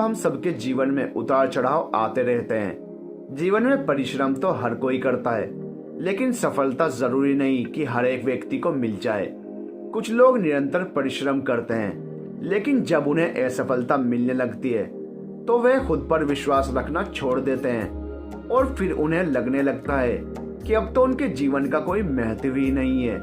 हम सबके जीवन में उतार चढ़ाव आते रहते हैं। जीवन में परिश्रम तो हर कोई करता है, लेकिन सफलता जरूरी नहीं कि हर एक व्यक्ति को मिल जाए। कुछ लोग निरंतर परिश्रम करते हैं, लेकिन जब उन्हें असफलता मिलने लगती है तो वे खुद पर विश्वास रखना छोड़ देते हैं और फिर उन्हें लगने लगता है कि अब तो उनके जीवन का कोई महत्व ही नहीं है।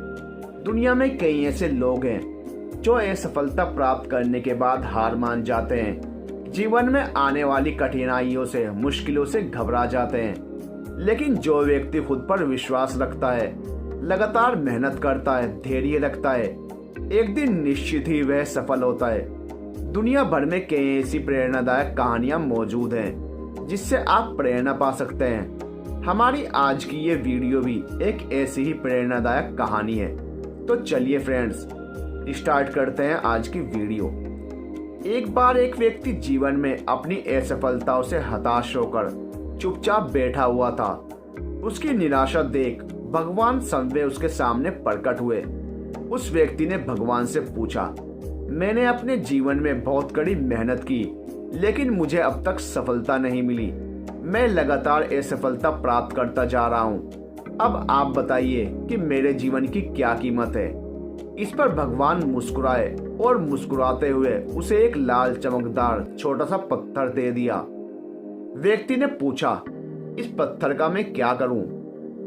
दुनिया में कई ऐसे लोग हैं जो असफलता प्राप्त करने के बाद हार मान जाते हैं, जीवन में आने वाली कठिनाइयों से, मुश्किलों से घबरा जाते हैं। लेकिन जो व्यक्ति खुद पर विश्वास रखता है, लगातार मेहनत करता है, धैर्य रखता है, एक दिन निश्चित ही वह सफल होता है। दुनिया भर में कई ऐसी प्रेरणादायक कहानियां मौजूद हैं जिससे आप प्रेरणा पा सकते हैं। हमारी आज की ये वीडियो भी एक ऐसी ही प्रेरणादायक कहानी है। तो चलिए फ्रेंड्स, स्टार्ट करते हैं आज की वीडियो। एक बार एक व्यक्ति जीवन में अपनी असफलताओं से हताश होकर चुपचाप बैठा हुआ था। उसकी निराशा देख भगवान स्वयं उसके सामने प्रकट हुए। उस व्यक्ति ने भगवान से पूछा, मैंने अपने जीवन में बहुत कड़ी मेहनत की, लेकिन मुझे अब तक सफलता नहीं मिली। मैं लगातार असफलता प्राप्त करता जा रहा हूँ। अब आप बताइए कि मेरे जीवन की क्या कीमत है। इस पर भगवान मुस्कुराए और मुस्कुराते हुए उसे एक लाल चमकदार छोटा सा पत्थर दे दिया। व्यक्ति ने पूछा, इस पत्थर का मैं क्या करूं?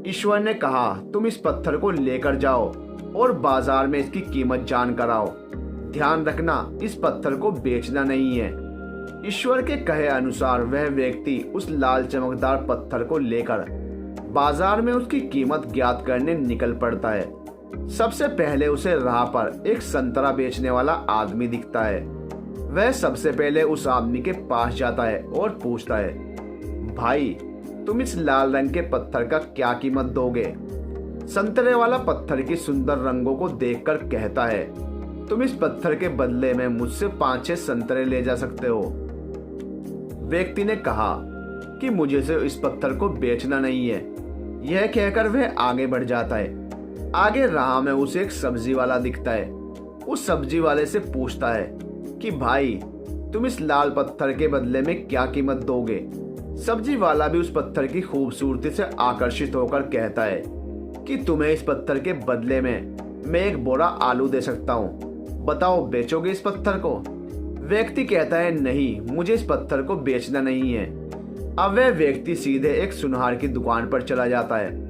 ईश्वर ने कहा, तुम इस पत्थर को लेकर जाओ और बाजार में इसकी कीमत जानकर आओ। ध्यान रखना, इस पत्थर को बेचना नहीं है। ईश्वर के कहे अनुसार वह व्यक्ति उस लाल चमकदार पत्थर को लेकर बाजार में उसकी कीमत ज्ञात करने निकल पड़ता है। सबसे पहले उसे राह पर एक संतरा बेचने वाला आदमी दिखता है। वह सबसे पहले उस आदमी के पास जाता है और पूछता है, भाई तुम इस लाल रंग के पत्थर का क्या कीमत दोगे? संतरे वाला पत्थर की सुंदर रंगों को देखकर कहता है, तुम इस पत्थर के बदले में मुझसे 5-6 संतरे ले जा सकते हो। व्यक्ति ने कहा कि मुझे से इस पत्थर को बेचना नहीं है। यह कहकर वह आगे बढ़ जाता है। आगे राह में उसे एक सब्जी वाला दिखता है। उस सब्जी वाले से पूछता है कि भाई तुम इस लाल पत्थर के बदले में क्या कीमत दोगे? सब्जी वाला भी उस पत्थर की खूबसूरती से आकर्षित होकर कहता है कि तुम्हें इस पत्थर के बदले में मैं एक बोरा आलू दे सकता हूँ। बताओ, बेचोगे इस पत्थर को? व्यक्ति कहता है, नहीं, मुझे इस पत्थर को बेचना नहीं है। अब वह व्यक्ति सीधे एक सुनार की दुकान पर चला जाता है।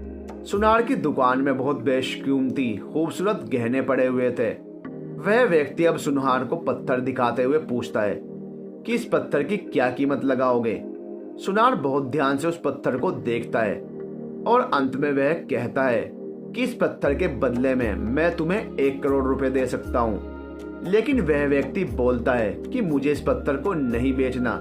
सुनार की दुकान में बहुत बेशकीमती खूबसूरत गहने पड़े हुए थे। वह व्यक्ति अब सुनार को पत्थर दिखाते हुए पूछता है कि इस पत्थर की क्या कीमत लगाओगे? सुनार बहुत ध्यान से उस पत्थर को देखता है और अंत में वह कहता है कि इस पत्थर के बदले में मैं तुम्हें 1 करोड़ रुपए दे सकता हूँ। लेकिन वह व्यक्ति बोलता है कि मुझे इस पत्थर को नहीं बेचना।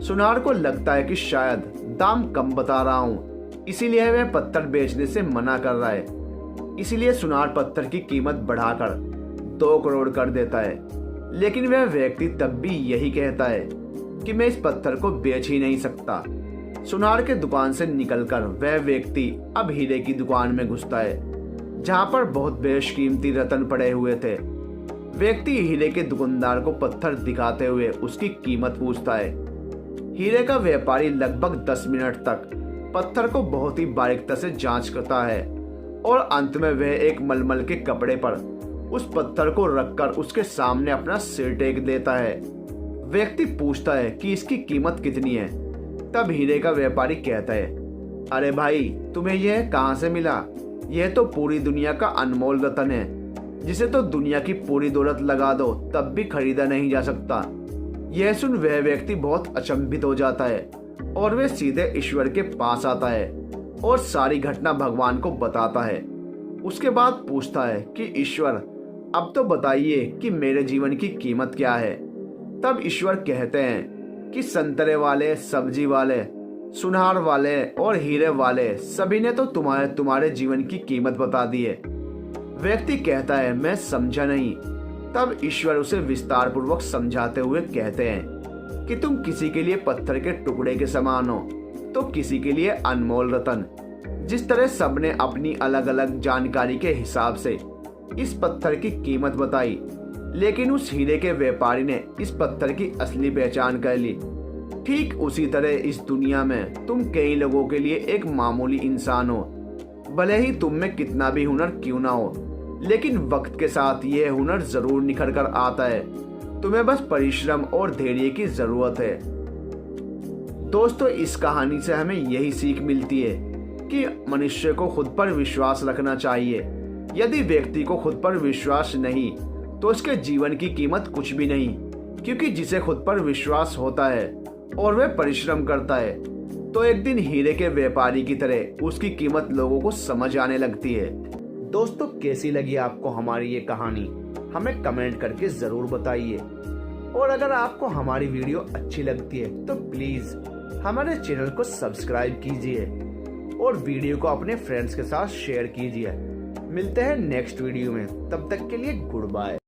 सुनार को लगता है कि शायद दाम कम बता रहा हूँ, इसीलिए वह पत्थर बेचने से मना कर रहा है। इसीलिए सुनार पत्थर की कीमत बढ़ाकर 2 करोड़ कर देता है। लेकिन वह व्यक्ति तब भी यही कहता है कि मैं इस पत्थर को बेच ही नहीं सकता। सुनार के दुकान से निकलकर वह व्यक्ति अब हीरे की दुकान में घुसता है, जहां पर बहुत बेशकीमती रत्न पड़े हुए थे। व्यक्ति हीरे के दुकानदार को पत्थर दिखाते हुए उसकी कीमत पूछता है। हीरे का व्यापारी लगभग 10 मिनट तक पत्थर को बहुत ही बारीकता से जांच करता है और अंत में वह एक मलमल के कपड़े पर उस पत्थर को रखकर उसके सामने अपना सिर टेक देता है। व्यक्ति पूछता है कि इसकी कीमत कितनी है? तब हीरे का व्यापारी कहता है, अरे भाई, तुम्हें यह कहां से मिला? यह तो पूरी दुनिया का अनमोल रत्न है, जिसे तो दुनिया की पूरी दौलत लगा दो तब भी खरीदा नहीं जा सकता। यह सुन वह व्यक्ति बहुत अचंभित हो जाता है और वह सीधे ईश्वर के पास आता है और सारी घटना भगवान को बताता है। उसके बाद पूछता है कि ईश्वर, अब तो बताइए कि मेरे जीवन की कीमत क्या है? तब ईश्वर कहते हैं कि संतरे वाले, सब्जी वाले, सुनार वाले और हीरे वाले सभी ने तो तुम्हारे जीवन की कीमत बता दी है। व्यक्ति कहता है, मैं समझा नहीं। तब ईश्वर उसे विस्तार पूर्वक समझाते हुए कहते हैं कि तुम किसी के लिए पत्थर के टुकड़े के समान हो, तो किसी के लिए अनमोल रतन। जिस तरह सबने अपनी अलग अलग जानकारी के हिसाब से इस पत्थर की कीमत बताई, लेकिन उस हीरे के व्यापारी ने इस पत्थर की असली पहचान कर ली ठीक उसी तरह इस दुनिया में तुम कई लोगों के लिए एक मामूली इंसान हो। भले ही तुम में कितना भी हुनर क्यों ना हो, लेकिन वक्त के साथ यह हुनर जरूर निखर कर आता है। तुम्हें बस परिश्रम और धैर्य की जरूरत है। दोस्तों, इस कहानी से हमें यही सीख मिलती है कि मनुष्य को खुद पर विश्वास रखना चाहिए। यदि व्यक्ति को खुद पर विश्वास नहीं तो उसके जीवन की कीमत कुछ भी नहीं, क्योंकि जिसे खुद पर विश्वास होता है और वह परिश्रम करता है तो एक दिन हीरे के व्यापारी की तरह उसकी कीमत लोगों को समझ आने लगती है। दोस्तों, कैसी लगी आपको हमारी ये कहानी, हमें कमेंट करके जरूर बताइए। और अगर आपको हमारी वीडियो अच्छी लगती है तो प्लीज हमारे चैनल को सब्सक्राइब कीजिए और वीडियो को अपने फ्रेंड्स के साथ शेयर कीजिए। मिलते हैं नेक्स्ट वीडियो में, तब तक के लिए गुड बाय।